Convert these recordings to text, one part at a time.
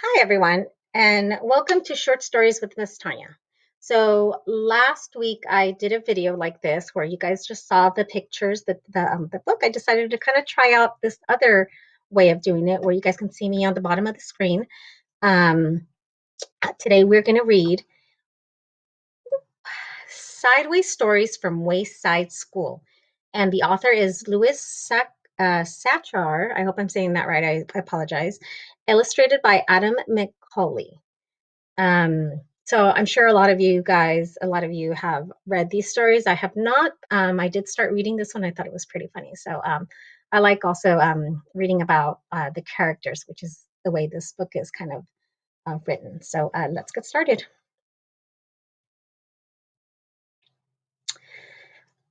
Hi, everyone, and welcome to Short Stories with Miss Tanya. So last week I did a video like this where you guys just saw the pictures, the book. I decided to kind of try out this other way of doing it, where you guys can see me on the bottom of the screen. Um, Today we're going to read Sideways Stories from Wayside School, and the author is Sachar. I hope I'm saying that right. I apologize. Illustrated by Adam McCauley. So I'm sure a lot of you have read these stories. I have not. I did start reading this one. I thought it was pretty funny. So I like also reading about the characters, which is the way this book is kind of written. So let's get started.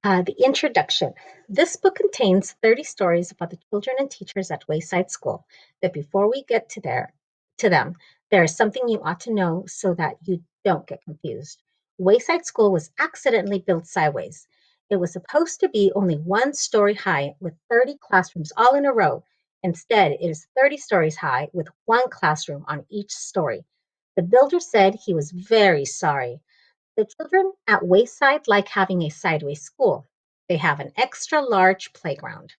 The introduction. This book contains 30 stories about the children and teachers at Wayside School. But before we get to them, there is something you ought to know so that you don't get confused. Wayside School was accidentally built sideways. It was supposed to be only one story high with 30 classrooms all in a row. Instead, it is 30 stories high with one classroom on each story. The builder said he was very sorry. The children at Wayside like having a sideways school. They have an extra large playground.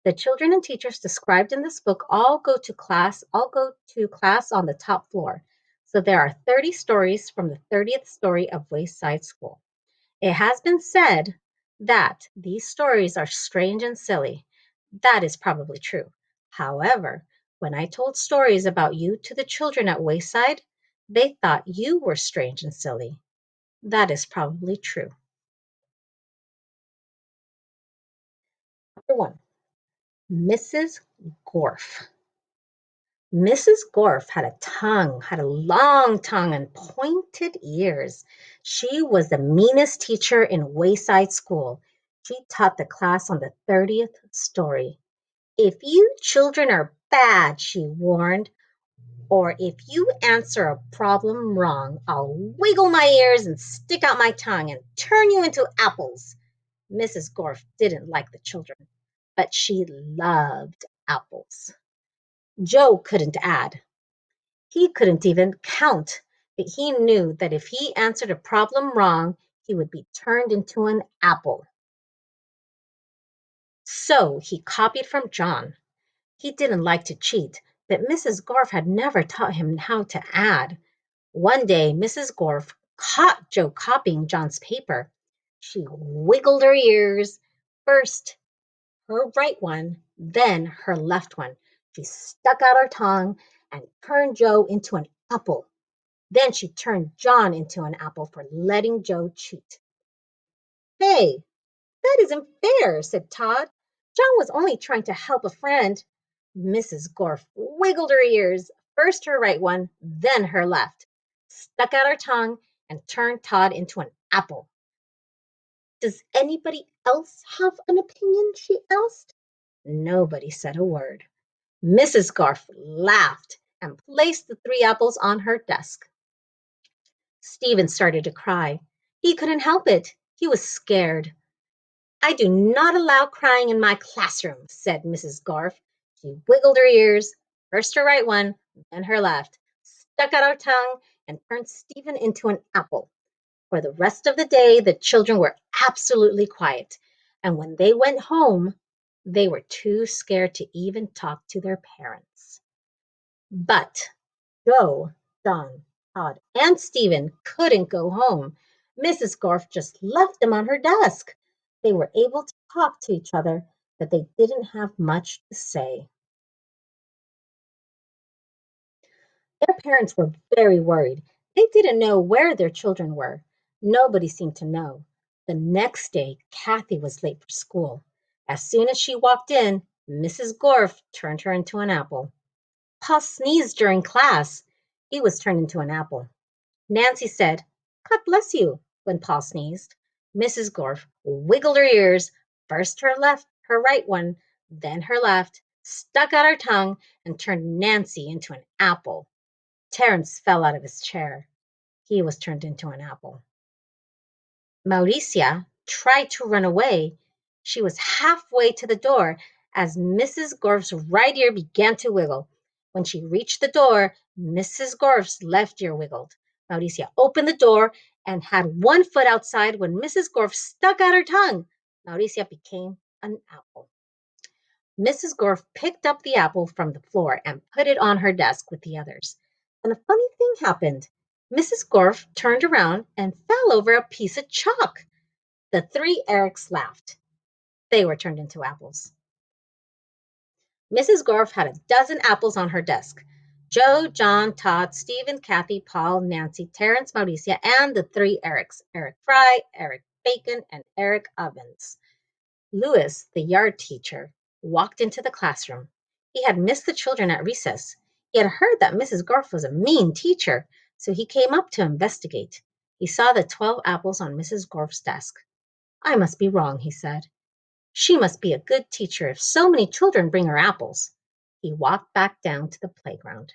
The children and teachers described in this book all go to class on the top floor. So there are 30 stories from the 30th story of Wayside School. It has been said that these stories are strange and silly. That is probably true. However, when I told stories about you to the children at Wayside, they thought you were strange and silly. That is probably true. Number one, Mrs. Gorf. Mrs. Gorf had a long tongue and pointed ears. She was the meanest teacher in Wayside School. She taught the class on the 30th story. If you children are bad, she warned, or if you answer a problem wrong, I'll wiggle my ears and stick out my tongue and turn you into apples. Mrs. Gorf didn't like the children, but she loved apples. Joe couldn't add. He couldn't even count, but he knew that if he answered a problem wrong, he would be turned into an apple. So he copied from John. He didn't like to cheat, but Mrs. Gorf had never taught him how to add. One day, Mrs. Gorf caught Joe copying John's paper. She wiggled her ears. First, her right one, then her left one. She stuck out her tongue and turned Joe into an apple. Then she turned John into an apple for letting Joe cheat. Hey, that isn't fair, said Todd. John was only trying to help a friend. Mrs. Gorf wiggled her ears, first her right one, then her left, stuck out her tongue, and turned Todd into an apple. Does anybody else have an opinion? She asked. Nobody said a word. Mrs. Garf laughed and placed the three apples on her desk. Stephen started to cry. He couldn't help it. He was scared. I do not allow crying in my classroom, said Mrs. Garf. She wiggled her ears, first her right one, then her left, stuck out her tongue, and turned Stephen into an apple. For the rest of the day, the children were absolutely quiet, and when they went home, they were too scared to even talk to their parents. But Joe, Don, Todd, and Stephen couldn't go home. Mrs. Garf just left them on her desk. They were able to talk to each other, but they didn't have much to say. Their parents were very worried. They didn't know where their children were. Nobody seemed to know. The next day, Kathy was late for school. As soon as she walked in, Mrs. Gorf turned her into an apple. Paul sneezed during class. He was turned into an apple. Nancy said, God bless you, when Paul sneezed. Mrs. Gorf wiggled her ears, first her right one, then her left, stuck out her tongue, and turned Nancy into an apple. Terence fell out of his chair. He was turned into an apple. Mauricia tried to run away. She was halfway to the door as Mrs. Gorf's right ear began to wiggle. When she reached the door, Mrs. Gorf's left ear wiggled. Mauricia opened the door and had one foot outside when Mrs. Gorf stuck out her tongue. Mauricia became an apple. Mrs. Gorf picked up the apple from the floor and put it on her desk with the others. And a funny thing happened. Mrs. Gorf turned around and fell over a piece of chalk. The three Erics laughed. They were turned into apples. Mrs. Gorf had a dozen apples on her desk. Joe, John, Todd, Stephen, Kathy, Paul, Nancy, Terrence, Mauricia, and the three Erics, Eric Fry, Eric Bacon, and Eric Ovens. Louis, the yard teacher, walked into the classroom. He had missed the children at recess. He had heard that Mrs. Gorf was a mean teacher, so he came up to investigate. He saw the 12 apples on Mrs. Gorf's desk. I must be wrong, he said. She must be a good teacher if so many children bring her apples. He walked back down to the playground.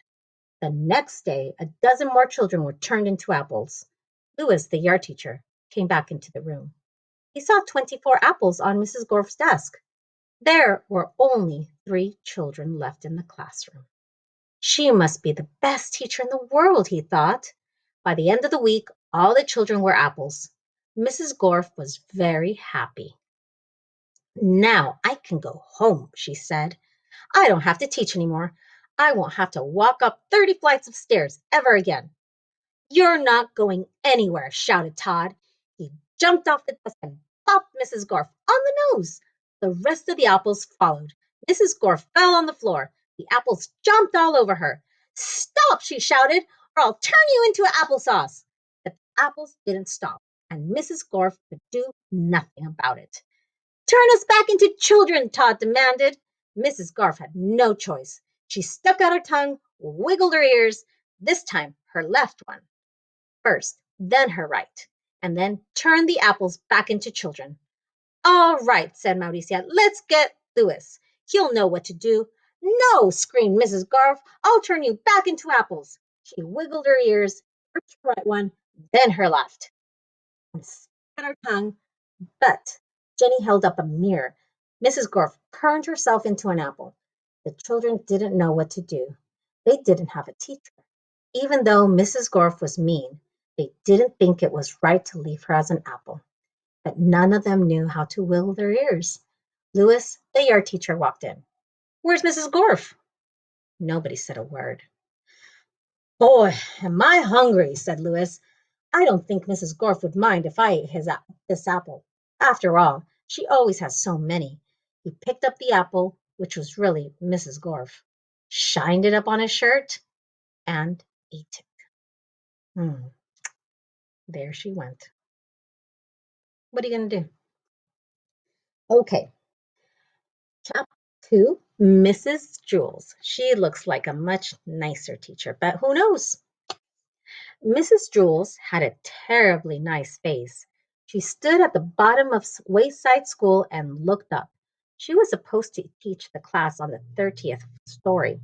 The next day, a dozen more children were turned into apples. Louis, the yard teacher, came back into the room. He saw 24 apples on Mrs. Gorf's desk. There were only 3 children left in the classroom. She must be the best teacher in the world, he thought. By the end of the week, all the children were apples. Mrs. Gorf was very happy. Now I can go home, she said. I don't have to teach anymore. I won't have to walk up 30 flights of stairs ever again. You're not going anywhere, shouted Todd. He jumped off the desk and popped Mrs. Gorf on the nose. The rest of the apples followed. Mrs. Gorf fell on the floor. The apples jumped all over her. Stop, she shouted, or I'll turn you into applesauce. But the apples didn't stop, and Mrs. Gorf could do nothing about it. Turn us back into children, Todd demanded. Mrs. Garf had no choice. She stuck out her tongue, wiggled her ears, this time her left one first, then her right, and then turned the apples back into children. All right, said Mauricia, let's get Louis. He'll know what to do. No, screamed Mrs. Garf, I'll turn you back into apples. She wiggled her ears, first her right one, then her left, and stuck out her tongue. But Jenny held up a mirror. Mrs. Gorf turned herself into an apple. The children didn't know what to do. They didn't have a teacher. Even though Mrs. Gorf was mean, they didn't think it was right to leave her as an apple. But none of them knew how to wiggle their ears. Louis, the yard teacher, walked in. Where's Mrs. Gorf? Nobody said a word. Boy, am I hungry, said Louis. I don't think Mrs. Gorf would mind if I ate this apple. After all, she always has so many. He picked up the apple, which was really Mrs. Gorf, shined it up on his shirt, and ate it. There she went. What are you going to do? Okay, chapter 2, Mrs. Jules. She looks like a much nicer teacher, but who knows? Mrs. Jules had a terribly nice face. She stood at the bottom of Wayside School and looked up. She was supposed to teach the class on the 30th story.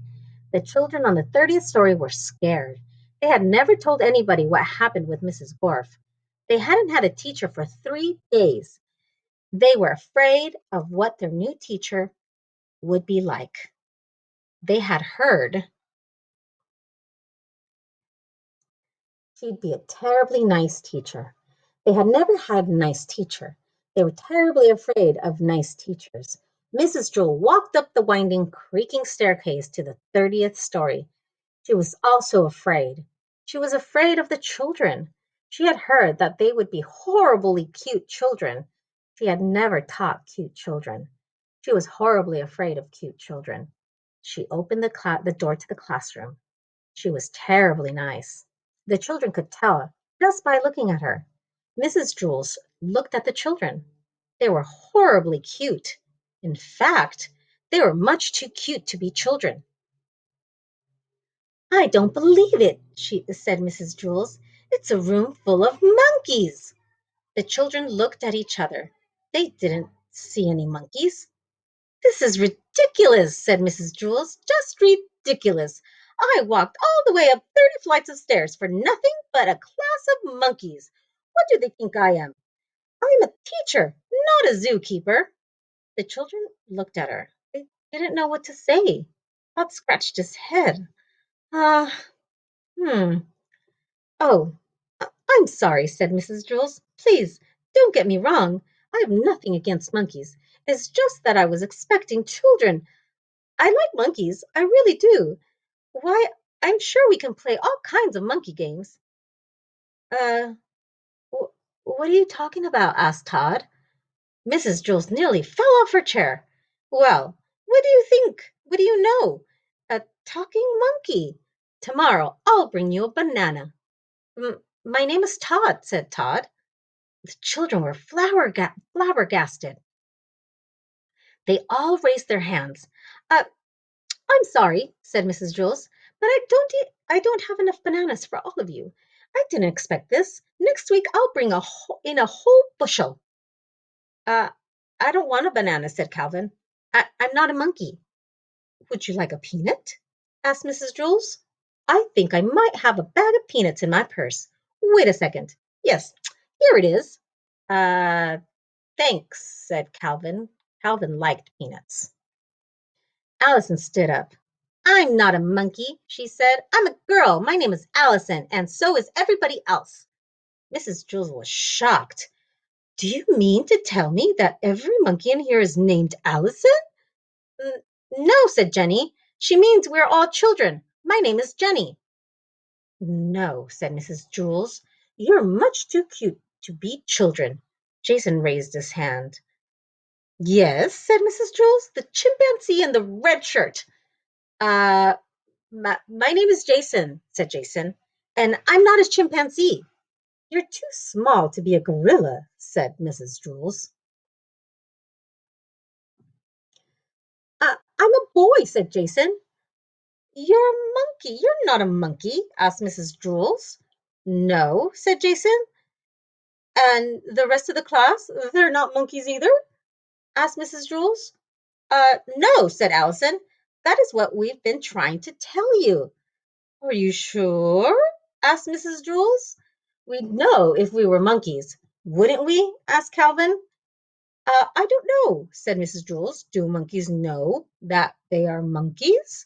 The children on the 30th story were scared. They had never told anybody what happened with Mrs. Gorf. They hadn't had a teacher for 3 days. They were afraid of what their new teacher would be like. They had heard she'd be a terribly nice teacher. They had never had a nice teacher. They were terribly afraid of nice teachers. Mrs. Jewell walked up the winding, creaking staircase to the 30th story. She was also afraid. She was afraid of the children. She had heard that they would be horribly cute children. She had never taught cute children. She was horribly afraid of cute children. She opened the door to the classroom. She was terribly nice. The children could tell just by looking at her. Mrs. Jules looked at the children. They were horribly cute. In fact, they were much too cute to be children. I don't believe it, said Mrs. Jules. It's a room full of monkeys. The children looked at each other. They didn't see any monkeys. This is ridiculous, said Mrs. Jules. Just ridiculous. I walked all the way up 30 flights of stairs for nothing but a class of monkeys. What do they think I am? I'm a teacher, not a zookeeper. The children looked at her. They didn't know what to say. Todd scratched his head. Uh, hmm. Oh, I'm sorry, said Mrs. Jules. Please, don't get me wrong. I have nothing against monkeys. It's just that I was expecting children. I like monkeys, I really do. Why, I'm sure we can play all kinds of monkey games. Uh, what are you talking about? Asked Todd. Mrs. Jules nearly fell off her chair. Well, what do you think? What do you know? A talking monkey. Tomorrow I'll bring you a banana. My name is Todd, said Todd. The children were flabbergasted. They all raised their hands. Uh, I'm sorry, said Mrs. Jules, but I don't have enough bananas for all of you. I didn't expect this. Next week I'll bring in a whole bushel. Uh, I don't want a banana, said Calvin. I'm not a monkey. Would you like a peanut? Asked Mrs. Jules. I think I might have a bag of peanuts in my purse. Wait a second. Yes, here it is. Uh, thanks, said Calvin. Calvin liked peanuts. Allison stood up. I'm not a monkey, she said. I'm a girl. My name is Allison, and so is everybody else. Mrs. Jules was shocked. Do you mean to tell me that every monkey in here is named Allison? No, said Jenny. She means we're all children. My name is Jenny. No, said Mrs. Jules. You're much too cute to be children. Jason raised his hand. Yes, said Mrs. Jules, the chimpanzee in the red shirt. Uh, my name is Jason, said Jason, and I'm not a chimpanzee. You're too small to be a gorilla, said Mrs. Jules. I'm a boy, said Jason. You're a monkey. You're not a monkey, asked Mrs. Jules. No, said Jason. And the rest of the class, they're not monkeys either? Asked Mrs. Jules. No, said Allison. That is what we've been trying to tell you. Are you sure? Asked Mrs. Jules. We'd know if we were monkeys, wouldn't we? Asked Calvin. I don't know, said Mrs. Jules. Do monkeys know that they are monkeys?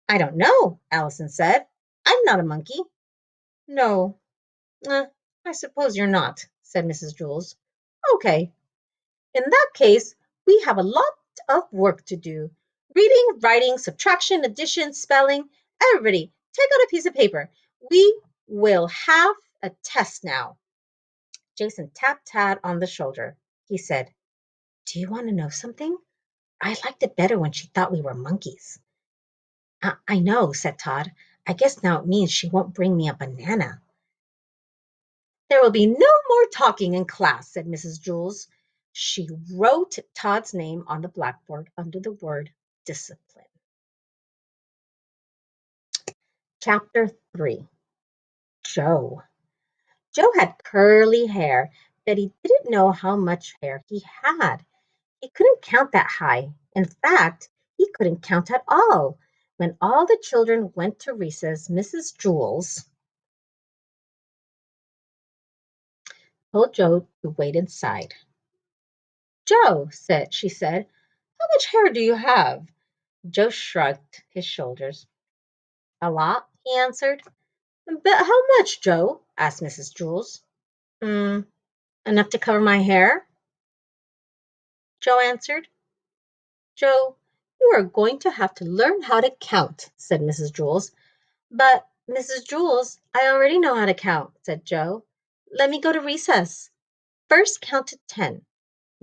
I don't know, Allison said. I'm not a monkey. No, I suppose you're not, said Mrs. Jules. Okay, in that case, we have a lot of work to do. Reading, writing, subtraction, addition, spelling. Everybody, take out a piece of paper. We will have a test now. Jason tapped Tad on the shoulder. He said, Do you want to know something? I liked it better when she thought we were monkeys. I know, said Todd. I guess now it means she won't bring me a banana. There will be no more talking in class, said Mrs. Jules. She wrote Todd's name on the blackboard under the word discipline. Chapter 3. Joe. Joe had curly hair, but he didn't know how much hair he had. He couldn't count that high. In fact, he couldn't count at all. When all the children went to recess, Mrs. Jules told Joe to wait inside. Joe, she said, how much hair do you have? Joe shrugged his shoulders. A lot, he answered. But how much, Joe? Asked Mrs. Jules. Mm, enough to cover my hair, Joe answered. Joe, you are going to have to learn how to count, said Mrs. Jules. But, Mrs. Jules, I already know how to count, said Joe. Let me go to recess. First count to 10,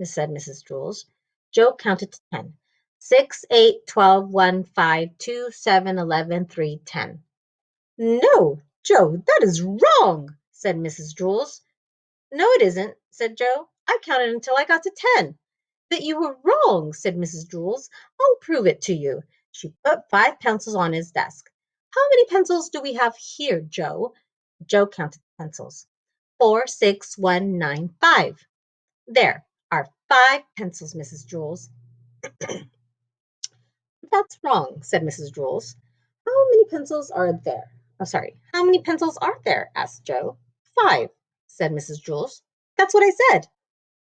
said Mrs. Jules. Joe counted to 10. 6, 8, 12, 1, 5, 2, 7, 11, 3, 10. No, Joe, that is wrong, said Mrs. Jules. No, it isn't, said Joe. I counted until I got to 10. But you were wrong, said Mrs. Jules. I'll prove it to you. She put 5 pencils on his desk. How many pencils do we have here, Joe? Joe counted the pencils. 4, 6, 1, 9, 5. There are 5 pencils, Mrs. Jules. That's wrong, said Mrs. Jules. How many pencils are there? Oh, sorry. How many pencils are there? Asked Joe. 5, said Mrs. Jules. That's what I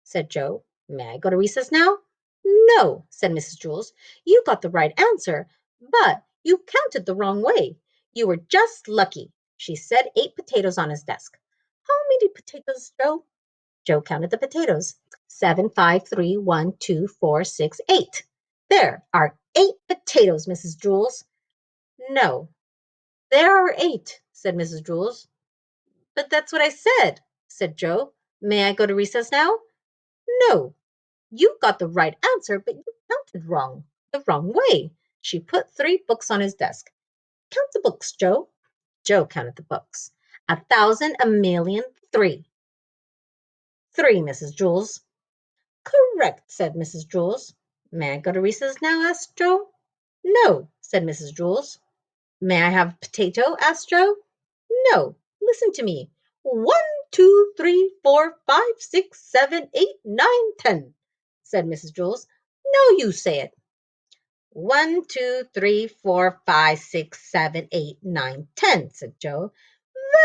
said Joe. May I go to recess now? No, said Mrs. Jules. You got the right answer, but you counted the wrong way. You were just lucky. She said 8 potatoes on his desk. How many potatoes, Joe? Joe counted the potatoes. 7, 5, 3, 1, 2, 4, 6, 8. There are 8 potatoes, Mrs. Jules. No, there are 8, said Mrs. Jules. But that's what I said Joe. May I go to recess now? No, you got the right answer, but you counted wrong, the wrong way. She put 3 books on his desk. Count the books, Joe. Joe counted the books. 1,000, a million, 3. 3, Mrs. Jules. Correct, said Mrs. Jules. May I go to recess now? Asked Joe. No, said Mrs. Jules. May I have a potato? Asked Joe. No, listen to me. 1, 2, 3, 4, 5, 6, 7, 8, 9, 10, said Mrs. Jules. No, you say it. 1, 2, 3, 4, 5, 6, 7, 8, 9, 10, said Joe.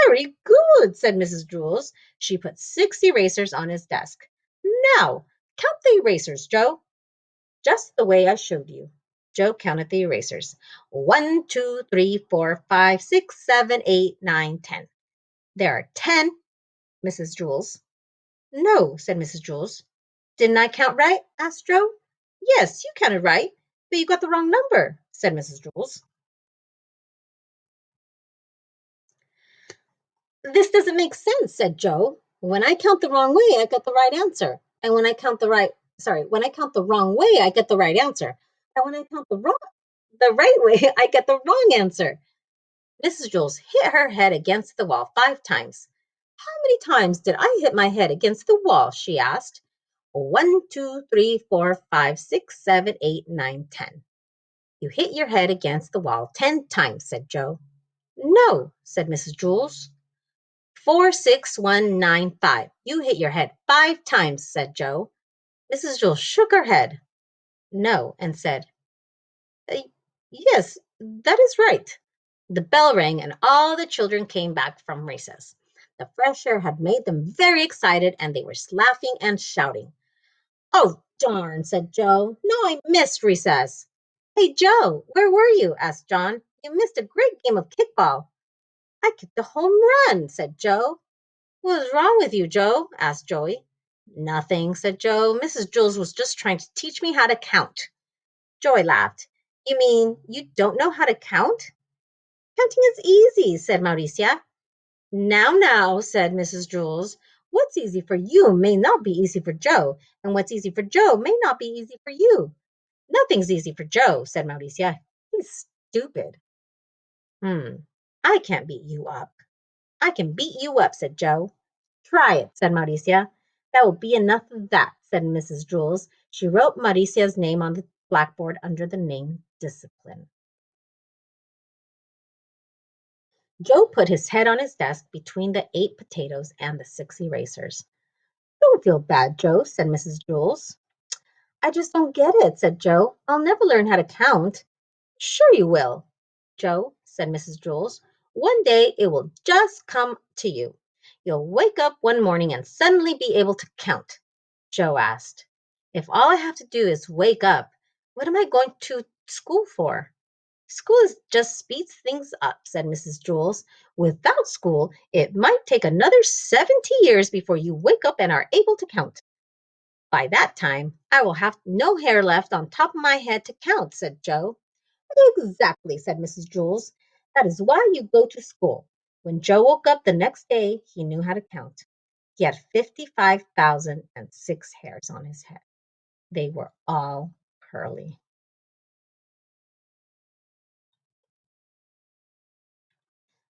Very good, said Mrs. Jules. She put 6 erasers on his desk. Now, count the erasers, Joe. Just the way I showed you. Joe counted the erasers. 1, 2, 3, 4, 5, 6, 7, 8, 9, 10. There are 10, Mrs. Jules. No, said Mrs. Jules. Didn't I count right? Asked Joe. Yes, you counted right, but you got the wrong number, said Mrs. Jules. This doesn't make sense, said Joe. When I count the wrong way, I get the right answer. And when I count the wrong way, I get the right answer. And when I count the right way, I get the wrong answer. Mrs. Jules hit her head against the wall 5 times. How many times did I hit my head against the wall? She asked. 1, 2, 3, 4, 5, 6, 7, 8, 9, 10. You hit your head against the wall 10 times, said Joe. No, said Mrs. Jules. 4, 6, 1, 9, 5. You hit your head 5 times, said Joe. Mrs. Jules shook her head. No, and said, "Uh, Yes, that is right." The bell rang and all the children came back from recess. The fresh air had made them very excited and they were laughing and shouting. Oh, darn, said Joe. No, I missed recess. Hey, Joe, where were you? Asked John. You missed a great game of kickball. I kicked a home run, said Joe. What was wrong with you, Joe? Asked Joey. Nothing, said Joe. Mrs. Jules was just trying to teach me how to count. Joey laughed. You mean you don't know how to count? Counting is easy, said Mauricia. Now, said Mrs. Jules. What's easy for you may not be easy for Joe, and what's easy for Joe may not be easy for you. Nothing's easy for Joe, said Mauricia. He's stupid. I can't beat you up. I can beat you up, said Joe. Try it, said Mauricia. That will be enough of that, said Mrs. Jules. She wrote Mauricia's name on the blackboard under the name Discipline. Joe put his head on his desk between the 8 potatoes and the 6 erasers. Don't feel bad, Joe, said Mrs. Jules. I just don't get it, said Joe. I'll never learn how to count. Sure you will, Joe, said Mrs. Jules. One day it will just come to you. You'll wake up one morning and suddenly be able to count. Joe asked. If all I have to do is wake up, what am I going to school for? School just speeds things up, said Mrs. Jules. Without school, it might take another 70 years before you wake up and are able to count. By that time, I will have no hair left on top of my head to count, said Joe. Exactly, said Mrs. Jules. That is why you go to school. When Joe woke up the next day, he knew how to count. He had 55,006 hairs on his head. They were all curly.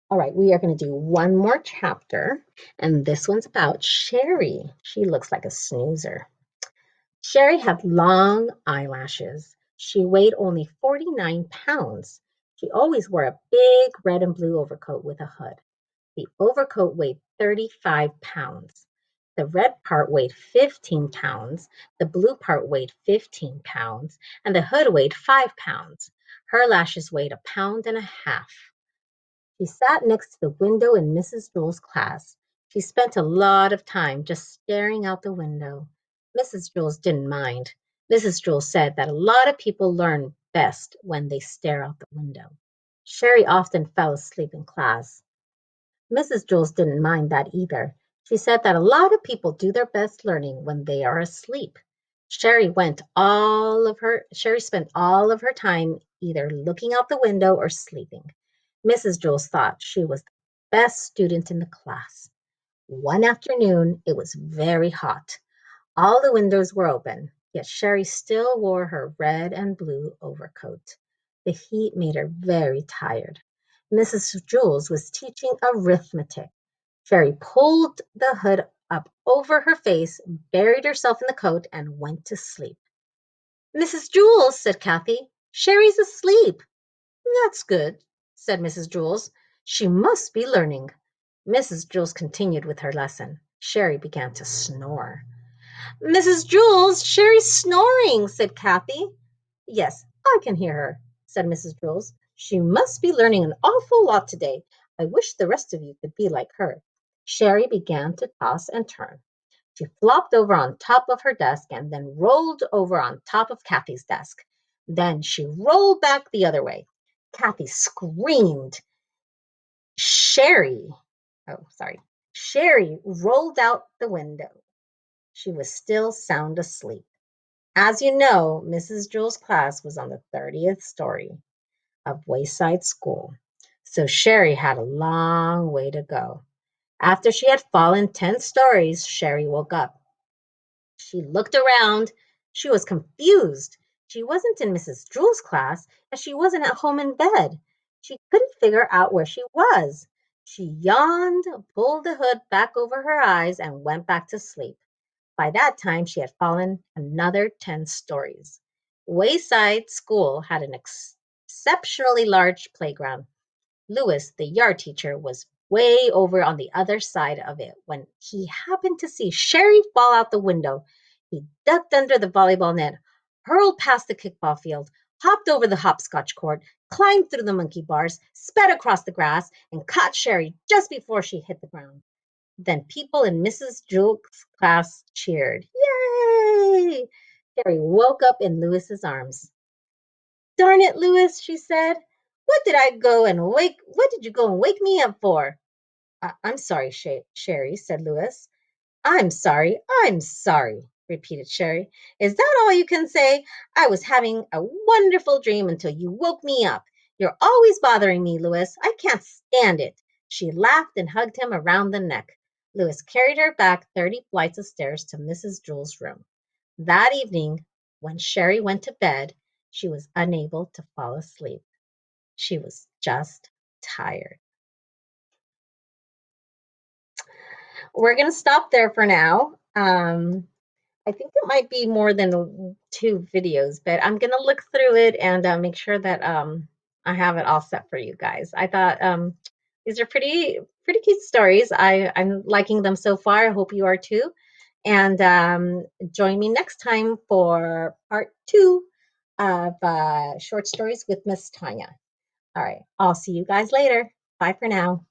All right, we are going to do one more chapter, and this one's about Sherry. She looks like a snoozer. Sherry had long eyelashes. She weighed only 49 pounds. She always wore a big red and blue overcoat with a hood. The overcoat weighed 35 pounds. The red part weighed 15 pounds. The blue part weighed 15 pounds. And the hood weighed 5 pounds. Her lashes weighed a pound and a half. She sat next to the window in Mrs. Jules' class. She spent a lot of time just staring out the window. Mrs. Jules didn't mind. Mrs. Jules said that a lot of people learn best when they stare out the window. Sherry often fell asleep in class. Mrs. Jules didn't mind that either. She said that a lot of people do their best learning when they are asleep. Sherry spent all of her time either looking out the window or sleeping. Mrs. Jules thought she was the best student in the class. One afternoon, it was very hot. All the windows were open, yet Sherry still wore her red and blue overcoat. The heat made her very tired. Mrs. Jules was teaching arithmetic. Sherry pulled the hood up over her face, buried herself in the coat, and went to sleep. Mrs. Jules, said Kathy, Sherry's asleep. That's good, said Mrs. Jules. She must be learning. Mrs. Jules continued with her lesson. Sherry began to snore. Mrs. Jules, Sherry's snoring, said Kathy. Yes, I can hear her, said Mrs. Jules. She must be learning an awful lot today. I wish the rest of you could be like her. Sherry began to toss and turn. She flopped over on top of her desk and then rolled over on top of Kathy's desk. Then she rolled back the other way. Kathy screamed. Sherry, oh, sorry. Sherry rolled out the window. She was still sound asleep. As you know, Mrs. Jewell's class was on the 30th story of Wayside School, so Sherry had a long way to go. After she had fallen 10 stories, Sherry woke up. She looked around. She was confused. She wasn't in Mrs. Jewell's class, and she wasn't at home in bed. She couldn't figure out where she was. She yawned, pulled the hood back over her eyes, and went back to sleep. By that time, she had fallen another 10 stories. Wayside School had an exceptionally large playground. Lewis, the yard teacher, was way over on the other side of it when he happened to see Sherry fall out the window. He ducked under the volleyball net, hurled past the kickball field, hopped over the hopscotch court, climbed through the monkey bars, sped across the grass, and caught Sherry just before she hit the ground. Then people in Mrs. Jewell's class cheered. Yay! Sherry woke up in Lewis's arms. Darn it, Lewis, she said. What did you go and wake me up for? I'm sorry, Sherry, said Lewis. I'm sorry, repeated Sherry. Is that all you can say? I was having a wonderful dream until you woke me up. You're always bothering me, Lewis. I can't stand it. She laughed and hugged him around the neck. Lewis carried her back 30 flights of stairs to Mrs. Jewell's room. That evening, when Sherry went to bed, she was unable to fall asleep. She was just tired. We're going to stop there for now. I think it might be more than 2 videos, but I'm going to look through it and make sure that I have it all set for you guys. I thought these are pretty cute stories. I'm liking them so far. I hope you are too. And join me next time for part 2 of short stories with Miss Tanya. All right, I'll see you guys later. Bye for now.